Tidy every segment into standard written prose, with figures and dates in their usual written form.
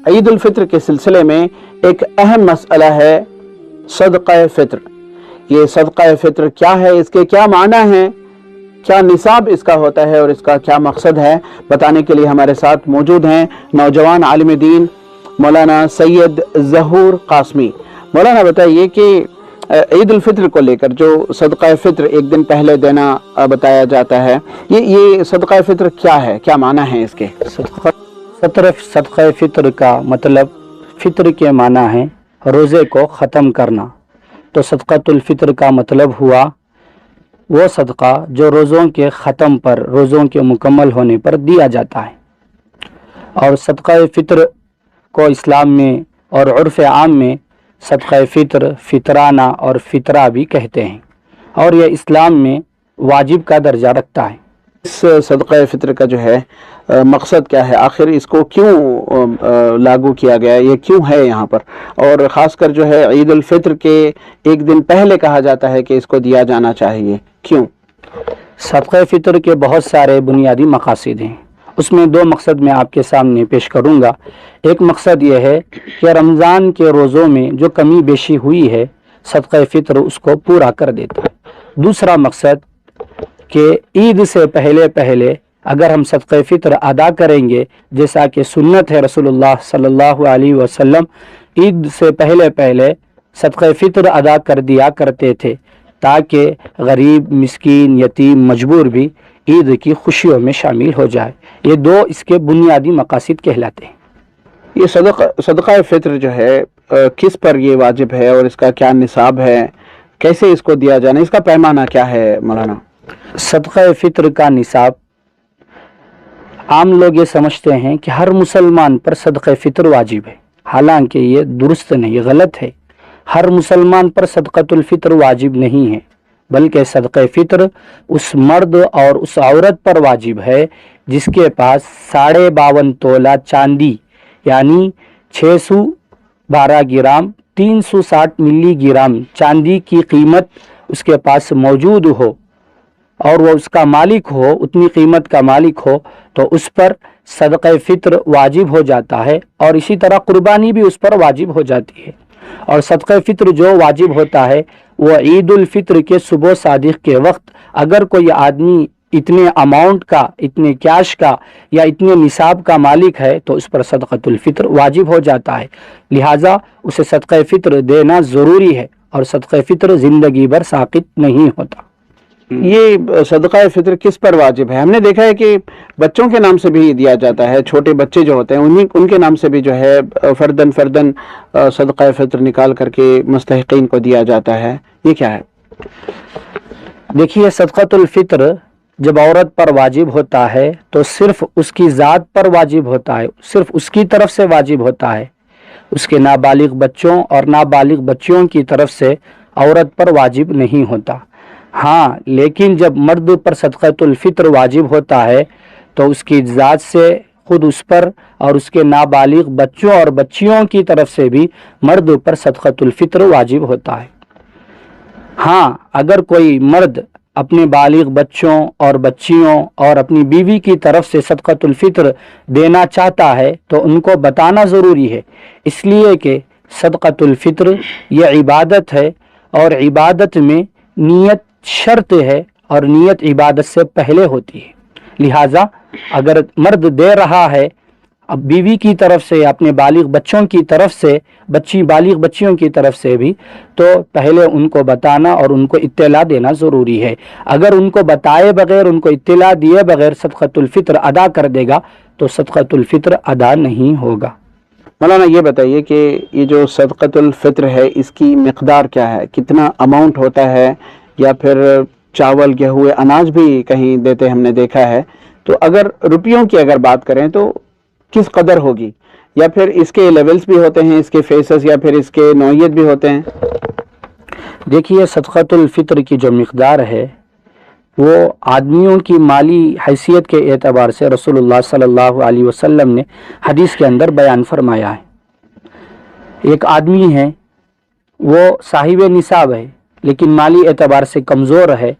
ईद उल फित्र के सिलसिले में एक अहम मसला है सदक़ा फित्र। ये सदक़ा फित्र क्या है, इसके क्या माना है, क्या निसाब इसका होता है और इसका क्या मकसद है, बताने के लिए हमारे साथ मौजूद हैं नौजवान आलिम दीन मौलाना सैयद ज़हूर कासमी। मौलाना बताइए कि ईद उल फित्र को लेकर जो सदक़ा फित्र एक दिन पहले देना बताया जाता है, ये सदक़ा फित्र क्या है, क्या माना है इसके? सदक़ा फित्र का मतलब, फित्र के माना है रोज़े को ख़त्म करना। तो सदक़ातुल फित्र का मतलब हुआ वो सदका जो रोज़ों के ख़त्म पर, रोज़ों के मुकम्मल होने पर दिया जाता है। और सदक़ा फित्र को इस्लाम में और उर्फ़ आम में सदक़ा फित्र, फितराना और फितरा भी कहते हैं, और यह इस्लाम में वाजिब का दर्जा रखता है। इस सदक़ा फित्र का जो है मकसद क्या है, आखिर इसको क्यों लागू किया गया, ये क्यों है यहाँ पर, और ख़ासकर जो है ईद उल फित्र के एक दिन पहले कहा जाता है कि इसको दिया जाना चाहिए, क्यों? सदक़ा फित्र के बहुत सारे बुनियादी मकासद हैं, उसमें दो मकसद मैं आपके सामने पेश करूँगा। एक मकसद ये है कि रमज़ान के रोज़ों में जो कमी बेशी हुई है, सदक़ा फित्र उसको पूरा कर देता है। दूसरा मकसद कि ईद से पहले पहले अगर हम सदक़ा फित्र अदा करेंगे, जैसा कि सुन्नत है रसूलुल्लाह सल्लल्लाहु अलैहि वसल्लम ईद से पहले पहले सदक़ा फित्र अदा कर दिया करते थे, ताकि गरीब, मिस्कीन, यतीम, मजबूर भी ईद की खुशियों में शामिल हो जाए। ये दो इसके बुनियादी मकासद कहलाते हैं। ये सदक़ा फित्र जो है किस पर ये वाजिब है और इसका क्या निसाब है, कैसे इसको दिया जाना, इसका पैमाना क्या है मौलाना? सदक़ा फित्र का निसाब, आम लोग ये समझते हैं कि हर मुसलमान पर सदक़ा फित्र वाजिब है, हालांकि ये दुरुस्त नहीं, ये गलत है। हर मुसलमान पर सदक़ातुल फित्र वाजिब नहीं है, बल्कि सदक़ा फित्र उस मर्द और उस औरत पर वाजिब है जिसके पास 52.5 तोला चांदी यानी 612 ग्राम 360 मिलीग्राम चांदी की कीमत उसके पास मौजूद हो और वो उसका मालिक हो, उतनी कीमत का मालिक हो, तो उस पर सदक़ा फित्र वाजिब हो जाता है। और इसी तरह कुर्बानी भी उस पर वाजिब हो जाती है। और सदक़ा फित्र जो वाजिब होता है वो ईद उल फित्र के सुबह सादिक के वक्त अगर कोई आदमी इतने अमाउंट का, इतने कैश का या इतने निसाब का मालिक है तो उस पर सदक़ातुल फित्र वाजिब हो जाता है। लिहाजा उसे सदक़ा फित्र देना ज़रूरी है और सदक़ा फित्र ज़िंदगी भर साक़ित नहीं होता। ये सदक़ा फित्र किस पर वाजिब है? हमने देखा है कि बच्चों के नाम से भी दिया जाता है, छोटे बच्चे जो होते हैं उनके नाम से भी जो है फर्दन सदक़ा फित्र निकाल करके मुस्तहिक़ीन को दिया जाता है, ये क्या है? देखिए, सदक़ातुल फित्र जब औरत पर वाजिब होता है तो सिर्फ उसकी ज़ात पर वाजिब होता है, सिर्फ उसकी तरफ से वाजिब होता है, उसके नाबालिग बच्चों और नाबालिग बच्चियों की तरफ से औरत पर वाजिब नहीं होता। हाँ, लेकिन जब मर्द पर सदक़ातुल फित्र वाजिब होता है तो उसकी ज़ात से खुद उस पर और उसके नाबालिग बच्चों और बच्चियों की तरफ से भी मर्द पर सदक़ातुल फित्र वाजिब होता है। हाँ, अगर कोई मर्द अपने बालिग बच्चों और बच्चियों और अपनी बीवी की तरफ से सदक़ातुल फित्र देना चाहता है तो उनको बताना ज़रूरी है, इसलिए कि सदक़ातुल फित्र यह इबादत है और इबादत में नियत शर्त है और नियत इबादत से पहले होती है। लिहाजा अगर मर्द दे रहा है अब बीवी की तरफ से, अपने बालिग बच्चों की तरफ से, बालिग बच्चियों की तरफ से भी, तो पहले उनको बताना और उनको इत्तला देना ज़रूरी है। अगर उनको बताए बगैर, उनको इत्तला दिए बगैर सदक़ातुल फित्र अदा कर देगा तो सदक़ातुल फित्र अदा नहीं होगा। मौलाना ये बताइए कि ये जो सदक़ातुल फित्र है इसकी मिक़दार क्या है, कितना अमाउंट होता है, या फिर चावल, गेहूँ, अनाज भी कहीं देते हमने देखा है, तो अगर रुपयों की अगर बात करें तो किस कदर होगी, या फिर इसके लेवल्स भी होते हैं, इसके फेसेस या फिर इसके नौइयत भी होते हैं? देखिए, सदक़ातुल फित्र की जो मिक़दार है वो आदमियों की माली हैसियत के एतबार से रसूलुल्लाह सल्लल्लाहु अलैहि वसल्लम ने हदीस के अंदर बयान फरमाया है। एक आदमी है, वो साहिब निसाब है लेकिन माली एतबार से कमज़ोर है,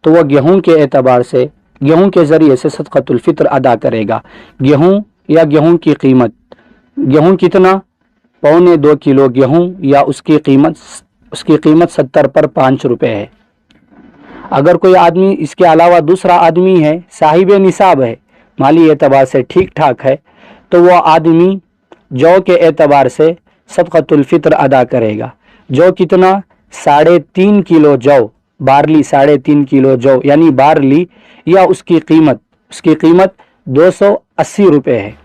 तो वह गेहूं के एतबार से, गेहूं के ज़रिए से सदक़ातुल फित्र अदा करेगा। गेहूं या गेहूं की कीमत गेहूं कितना, 1.25 किलो गेहूं, या उसकी कीमत 70 पर 5 रुपए है। अगर कोई आदमी इसके अलावा दूसरा आदमी है, साहिब निसाब है, माली एतबार से ठीक ठाक है, तो वह आदमी जौ के एतबार से सदक़तुल फित्र अदा करेगा। जौ कितना, 3.5 किलो जौ, बारली 3.5 किलो जौ यानी बारली, या उसकी कीमत 280 रुपये है।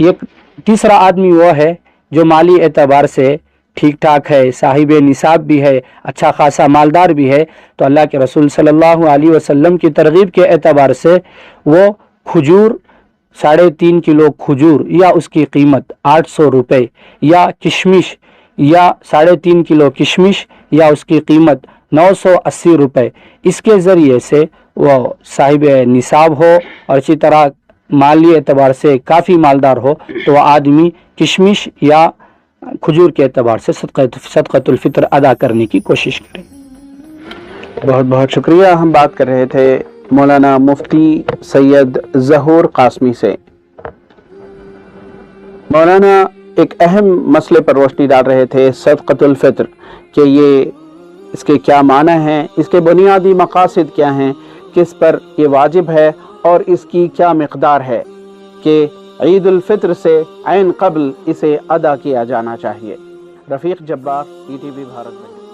एक तीसरा आदमी वो है जो माली एतबार से ठीक ठाक है, साहिब निसाब भी है, अच्छा खासा मालदार भी है, तो अल्लाह के रसूल सल्लल्लाहु अलैहि वसल्लम की तरगीब के एतबार से वो खजूर 3.5 किलो खजूर या उसकी कीमत 800 रुपये, या किशमिश या 3.5 किलो किशमिश या उसकी कीमत 980 रुपये, इसके ज़रिए से वो साहिब निसाब हो और इसी तरह माली एतबार से काफ़ी मालदार हो, तो वह आदमी किशमिश या खजूर के एतबार से सदक़तुल फित्र अदा करने की कोशिश करें। बहुत बहुत शुक्रिया। हम बात कर रहे थे मौलाना मुफ्ती सैयद ज़हूर कासमी से। मौलाना एक अहम मसले पर रोशनी डाल रहे थे, सदक़तुल फित्र, कि ये इसके क्या माना है, इसके बुनियादी मकासद क्या हैं, किस पर ये वाजिब है और इसकी क्या मिक़दार है कि ईद उल फित्र से ऐन क़ब्ल इसे अदा किया जाना चाहिए। रफ़ीक जब्बार, ETV भारत।